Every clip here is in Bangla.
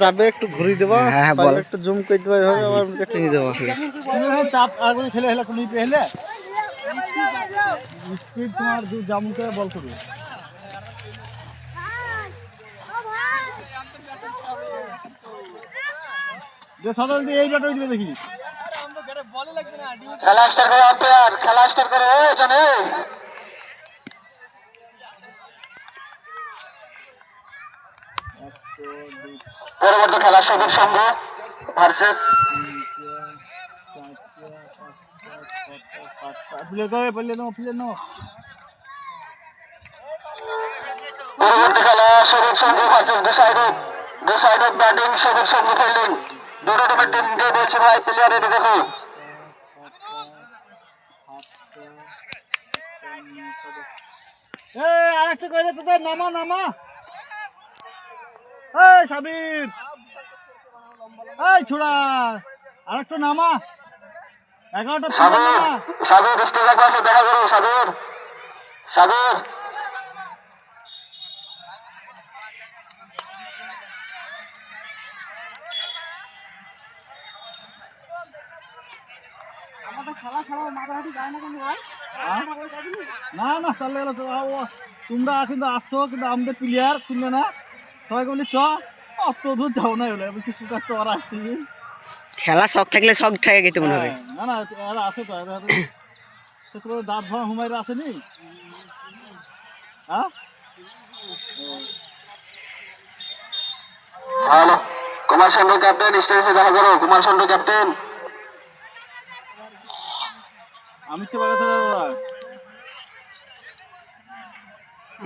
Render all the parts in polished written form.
যাবে একটু ঘুরি দেবো, হ্যাঁ বল, একটু জুম করে দেবো, এইভাবে আবার টেনে দেবো। চাপ আর করে খেলে হেলে কুলি পেলে স্পিড তোমার যেমন করে বল করবে। সদল দিয়ে এই ব্যাট দিবে দেখি। খেলা স্টার্ট করে আম্পায়ার, খেলা স্টার্ট করে জানে পরবর্তী খেলা সবুজ সংঘ ভার্সেস পরবর্তী খেলা সবুজ সংঘ ভার্সেস গোসাইড ব্যাটিং, সবুজ সংঘ ফিল্ডিং। দুটো টিমের টিমকে বলছি ভাই প্লেয়ার রেডি দেখো। আরেকটা করে তোদের নামা নামা। এই সাবির, এই ছোড়া আরেকটা নামা। 11টা সাবির স্টেজ একবার দেখা করো। সাবির না না তাহলে তোমরা কিন্তু আসছো, কিন্তু আমাদের প্লেয়ার শুনলে না, সবাই বলি চ অত দূর যাও না, বলে বলছি সুকাশ তো ওরা আসছে। খেলা শখ থাকলে শখ থাকে গেতে মনে হবে। না না এরা আসে তো তোদের দাঁত ভাঙা হুমায়রা আসেনি? হ্যাঁ হ্যালো, কুমার চন্দ্র ক্যাপ্টেন স্টেজে দেখা করো। কুমার চন্দ্র ক্যাপ্টেন, আমি তো বাগাতে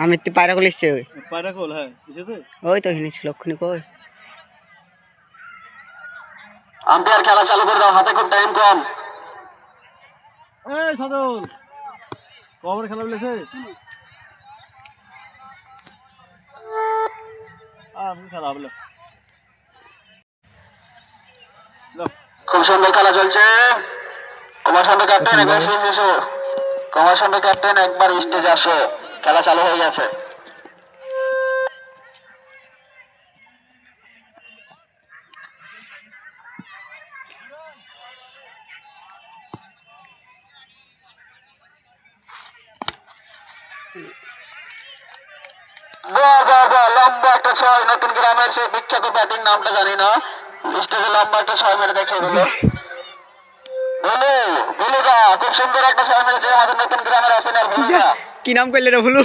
আমি তো পায়রা কল এসছে, পায়রাকোল। হ্যাঁ বুঝেছে, ওই তো হিনিস লক্ষণী কই। আম্পায়ার খেলা চালু করে দাও, হাতে খুব টাইম কম। এই সদল কবর খেলা বলেছে। আমি খেলা বলে খুব সুন্দর খেলা চলছে। কুমার চন্দ্র ক্যাপ্টেন একবার স্টেজে এসো। কুমার চন্দ্র ক্যাপ্টেন একবার স্টেজে আসো, খেলা চালু হয়ে গেছে। লম্বা একটা ছয়, নতুন গ্রামের সেই বিখ্যাত ব্যাটিং নামটা জানি না, স্টেজে লম্বা একটা ছয় মেরে দেখে দিল। ভুলুদা খুব সুন্দর একটা ছয় মেরেছে আমাদের নতুন গ্রামের ওপেনার ভুলুদা। কি নাম করলে রে ভুলু?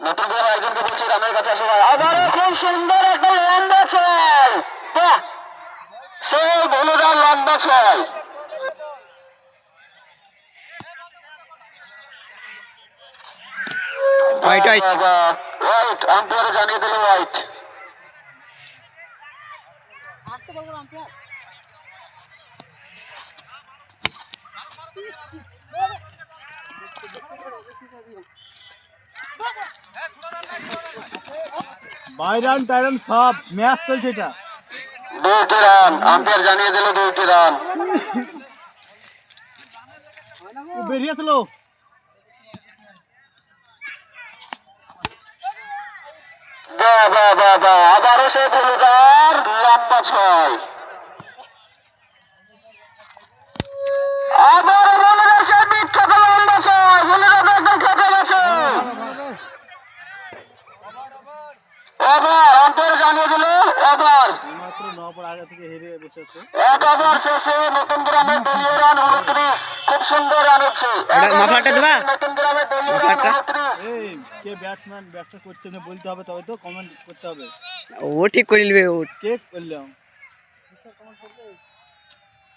নতুন গ্রামের একজনকে বলছি রানের কাছে আসো ভাই। আবারও খুব সুন্দর একটা লম্বা ছয়, সেই ভুলুদার লম্বা ছয়। আম্পায়ার জানিয়ে দিল হোয়াইট। বাইরান টাইরান সব ম্যাচ চলছে, এটা 2টি রান, আম্পায়ার জানিয়ে দিল 2টি রান। বেরিয়েছিল। আবারও সেই ভুলুদার লম্বা ছয়, আবারও ভুলুদার সেই বিখ্যাত লম্বা ছয়। ভুলুদা তো একদম খেপে গেছে। এবার আম্পায়ার জানিয়ে দিল এবার মাত্র 9 পর আগে থেকে হেরে বসে আছে। এক ওভার শেষে নতুন গ্রামের দলীয় রান 29। খুব সুন্দর রান হচ্ছে। মাফলারটা দেবা, নতুন গ্রামের দলীয় রান 29। এই কে ব্যাটসম্যান করছে না বলতে হবে, তবে তো কমেন্ট করতে হবে। ও ঠিক করে নিবে। ও কে করলাম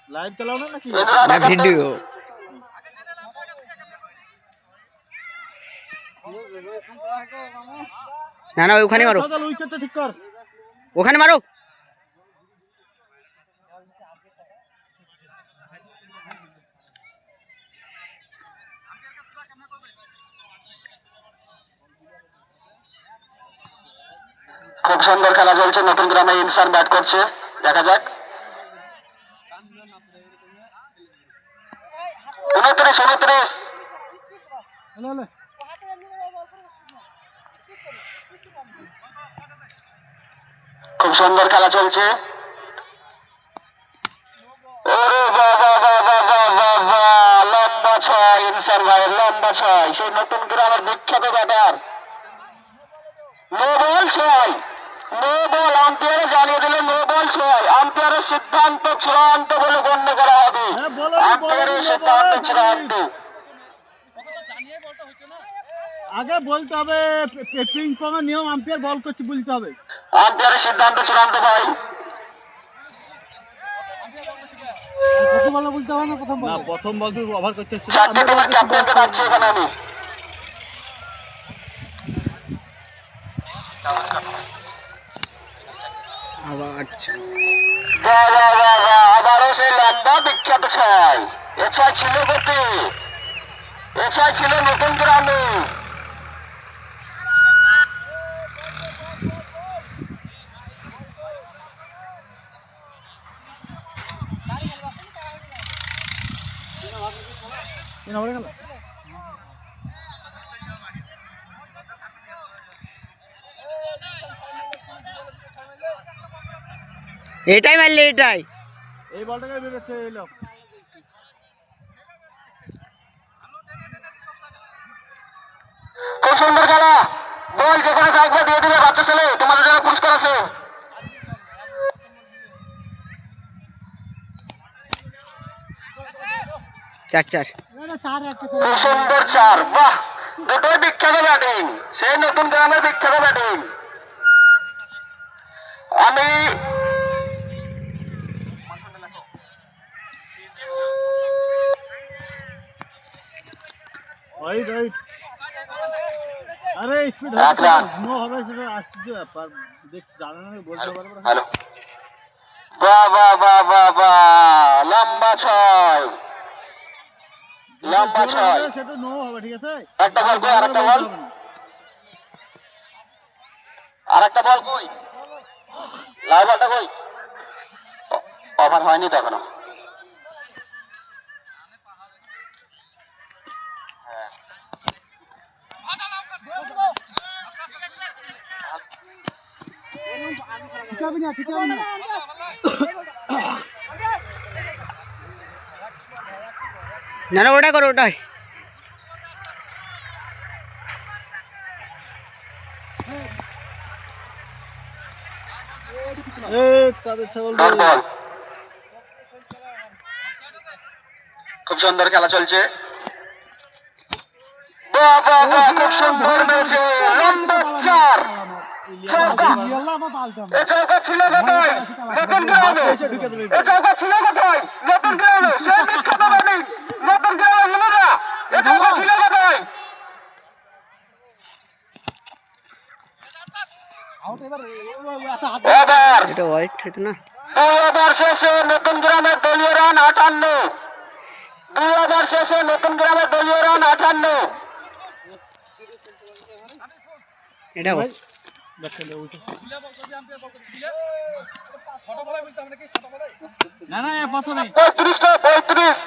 লাইভ চালাও না নাকি? না ভিডিও। না না ওখানে মারো, উইকেটটা ঠিক কর, ওখানে মারো। খুব সুন্দর খেলা চলছে। নতুন গ্রামে ইনসান ব্যাট করছে, দেখা যাক। 29। খুব সুন্দর খেলা চলছে। ওরে বাবা বাবা বাবা বাবা, লম্বা ছয় ইনসান ভাইয়ের, লম্বা ছয়, সেই নতুন গ্রামের বিখ্যাত ব্যাটার। নো বল ছয়, নো বল, আম্পায়ারে জানিয়ে দিল নো বল ছয়। আম্পায়ারের সিদ্ধান্ত চূড়ান্ত বলে গণ্য করা হবে। আম্পায়ারের সিদ্ধান্ত চূড়ান্ত। আগে বলতে হবে পিং পং এর নিয়ম, আম্পায়ার বল করছে বলতে হবে। আম্পায়ারের সিদ্ধান্ত চূড়ান্ত ভাই। প্রথম বল বলতে হবে না, প্রথম বল না, প্রথম বল তুই ওভার করতে এসেছিস। চারটে টিমের ক্যাপ্টেনকে ডাকছি এখানে আমি। আবার বাহ বাহ বাহ বাহ, আবারও সেই লম্বা বিখ্যাত ছয়। এ ছয় ছিল কোথায়? এ ছয় ছিল নতুন গ্রামে। এটাই মারলে, এটাই। এই বলটাকে বেরোচ্ছে এই লোক। খুব সুন্দর খেলা। বল যেখানে থাকবে দিয়ে দিবে বাচ্চা ছেলে, তোমাদের জন্য পুরস্কার আছে। চার চার। খুব সুন্দর চার, বাহ, দুটোই বিখ্যাত ব্যাটিং, সেই নতুন গ্রামের বিখ্যাত ব্যাটিং। আমি রাইট রাইট। আরে স্পিড এক রান। নো হবে, সেটা আশ্চর্য ব্যাপার। দেখ জানা না, বলতে পারবো না। হ্যালো, বাহ বাহ বাহ বাহ বাহ, লম্বা ছয়, লম্বা ছয়। সেটা নো হবে, ঠিক আছে। একটা বল কই, আরেকটা বল, আরেকটা বল কই, লাল বলটা কই? ওভার হয়নি তো এখনো। ঠিক হবে না, ঠিক হবে না। না না, ওটা করো, ওটাই। তাদের ছাগল ডট বল। খুব সুন্দর খেলা চলছে। বাহ বাহ বাহ, খুব সুন্দর মেরেছে, লম্বা চার, চৌকা। এ চৌকা ছিল কোথায়? নতুন গ্রামে। এ চৌকা ছিল কোথায়? নতুন গ্রামে, সে বিখ্যাত ব্যাটিং, নতুন গ্রামে হলো না। এ চৌকা ছিল কোথায়? এবার এটা হোয়াইট হতো না। 2 ওভার শেষে নতুন গ্রামের দলীয় রান 58। 2 ওভার শেষে নতুন গ্রামের দলীয় রান 58। এটা ভাই না না, প্রথমে 35।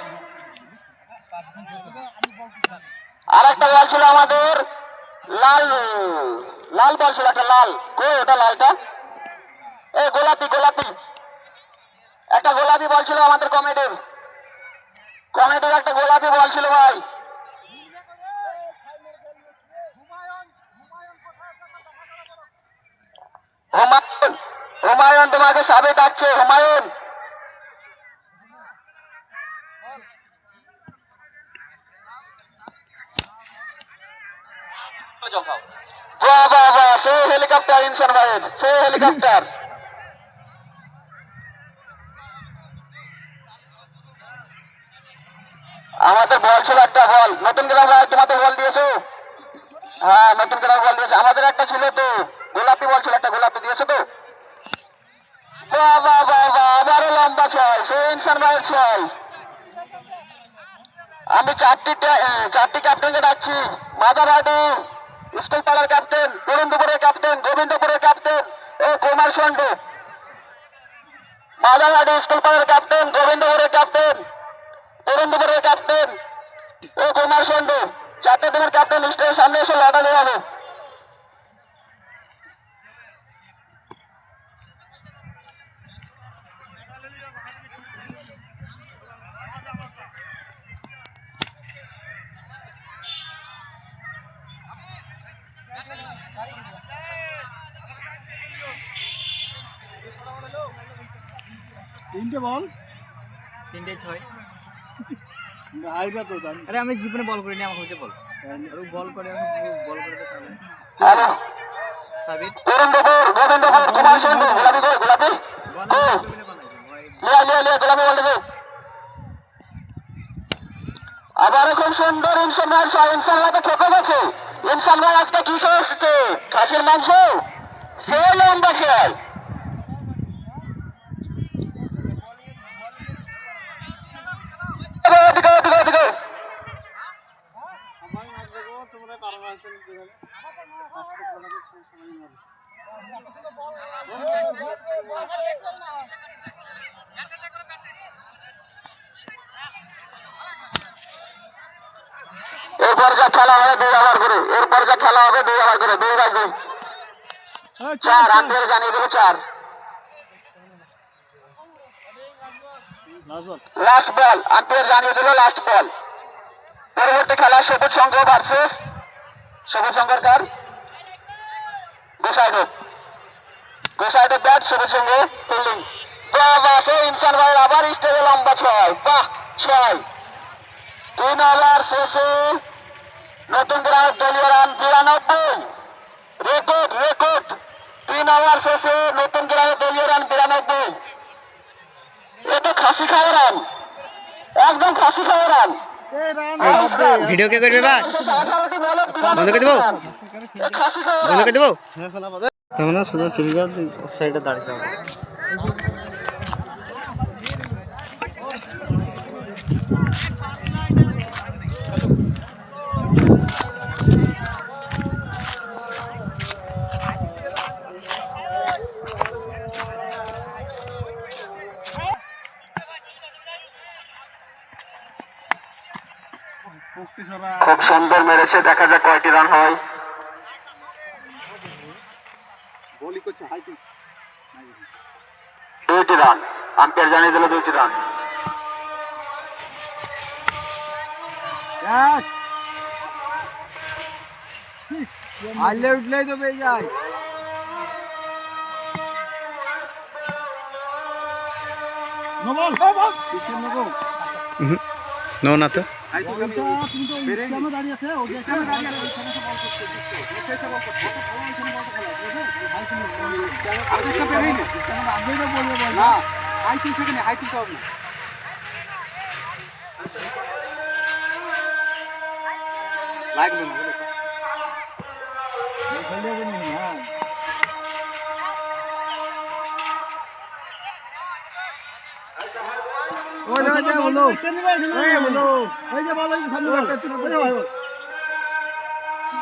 আর একটা বল ছিল আমাদের, লাল লাল বল ছিল একটা, লাল কই ওটা, লালটা এই গোলাপি, গোলাপি একটা গোলাপি বল ছিল আমাদের কমিটির একটা গোলাপি বল ছিল ভাই। হুমায়ুন, হুমায়ুন তোমাকে সাবে ডাকছে, হুমায়ুন। বাহ বাহ বাহ, সে হেলিকপ্টার ইনসান ভাইয়ের, সে হেলিকপ্টার। আমাদের বল ছিল একটা, বল নতুন গ্রাম ভাই, তোমাদের বল দিয়েছো? হ্যাঁ, নতুন গ্রাম বল দিয়েছে। আমাদের একটা ছিল তো, গোলাপি বল ছিল একটা, গোলাপি দিয়েছো তো? বাহ বাহ বাহ বাহ, আবারও লম্বা ছয়, সে ইনসান ভাইয়ের ছয়। আমি চারটি ক্যাপ্টেনকে ডাকছি। মাদারহাটি স্কুল পাড়ার ক্যাপ্টেন, তরুণপুরের ক্যাপ্টেন, গোবিন্দপুরের ক্যাপ্টেন ও কুমার সন্ডু। মাদারহাটি স্কুল পাড়ার ক্যাপ্টেন, গোবিন্দপুরের ক্যাপ্টেন, তরুণপুরের ক্যাপ্টেন ও কুমার সন্ডু। চারটে টিমের ক্যাপ্টেন স্টেজের সামনে এসে লড়াই হবে। তিনটে বল 3টে 6। হাইটা তো জানি আরে আমি জীবনে বল করিনি, আমার হচ্ছে বল। আর বল করে বল করে তো তাহলে হ্যালো সাবির গোবিন্দপুর কুমার সিং গোলাপি গো গোলাপি বল করে বানাইছে ভাই। লিয়া গোলাপি বল দে। আবার খুব সুন্দর ইনসান ভাই ইনসান ভাই তো খেপে গেছে। ইনসান ভাই আজকে কি খেয়ে এসেছে? খাসির মাংস সে লম্বা চাই। তোমরা পারো না এরপর যা খেলা হবে 2 ওভার করে, এরপর যা খেলা হবে 2 ওভার করে, 2 গাছ 2 4 আম্পায়ার জানিয়ে দিল 4। লাস্ট বল আম্পায়ার জানিয়ে দিল লাস্ট বল। পরবর্তী খেলা সবুজ সংঘ ভার্সেস সবুজ সংঘের কার গোসাইডে ব্যাট সবুজ সংঘ ফিল্ডিং। বাসে ইনসান ভাই আবার স্টেজে লম্বা 6 বাহ 6। 3 ওভার শেষে নতুন গ্রামের দলীয় রান 92 রেকর্ড 3 ওভার শেষে নতুন গ্রামের দলীয় রান 92। এটা খাসি খাওয়া রান, একদম খাসি খাওয়া রান। ভিডিও কে করবে এবার? বন্ধ করে দেবো, বন্ধ করে দেবো। তোমরা শুধু চিড়িয়া সাইডে দাঁড়িয়ে যাও। খুব সুন্দর মেরেছে, দেখা যাক কয়টি রান হয়। দুইটি রান আম্পায়ার জানিয়ে দিল 2টি রান। আইলে উঠলেই তো পেয়ে যায়। নো না তো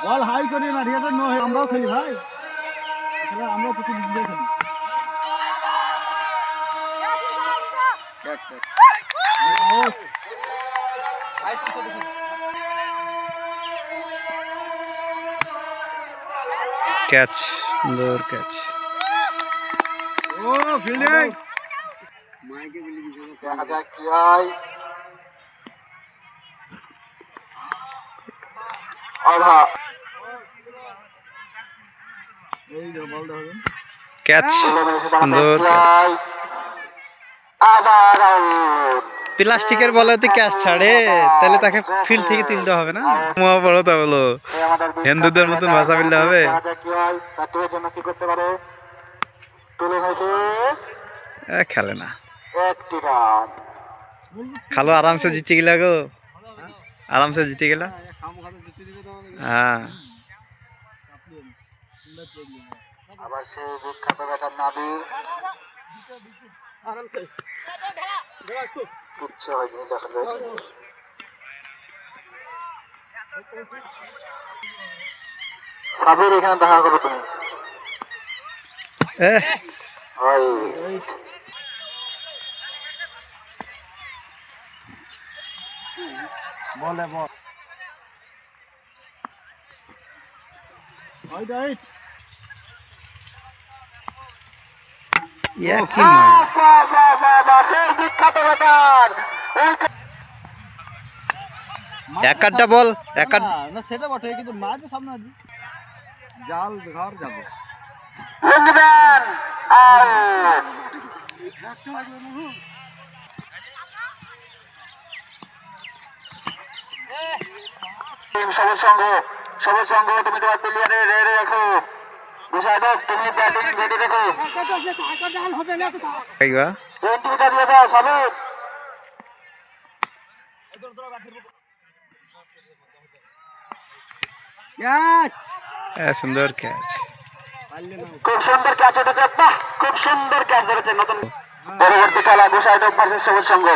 বল হাই করি না, ঠিক আছে? আমরাও খেলি ভাই, আমরা প্রতি খেলি। ক্যাচ, সুন্দর ক্যাচ। ও ফিল্ডিং দেখা যাক কি হয়। এই যে বলটা হবে ক্যাচ, সুন্দর ক্যাচ। আবার আউট। প্লাস্টিকের বলাতে ক্যাচ ছাড়ে তাহলে তাকে ফিল্ড থেকে তুলতে হবে না। বলো তা বলো, হিন্দুদের মতন ভাষা বললে হবে? দেখা যাক কি হয়, ব্যাটের জন্য কি করতে পারে। তুলে হয়েছে খেলে না, 1টি রান। খালো আরামসে জিতে গেলা গো, আরামসে জিতে গেলা। হ্যাঁ, আবার সেই বিখ্যাত ব্যাটার নাবির কিচ্ছু হয়নি, দেখা যায়। সাবির এখানে দেখা করো তুমি। হয় বলে বল বিখ্যাত ব্যাটার। একটা বল একটা না, সেটা বটে, কিন্তু মাঝে সামনে আসবি, জাল ঘর যাবো। লিঙ্গম্যান আউট। সবুজ সংঘ তুমি তোমার প্লেয়ারে রেডি রাখো। মুশারফ তুমি ব্যাটিং রেডি রাখো। আইবা এন্ট্রিটা দিয়ে দাও সাবিত। সুন্দর ক্যাচ। খুব সুন্দর ক্যাচ উঠেছে, বাহ খুব সুন্দর ক্যাচ ধরেছে নতুন। পরবর্তী খেলা মুশারফ ভার্সেস সবুজ সংঘ।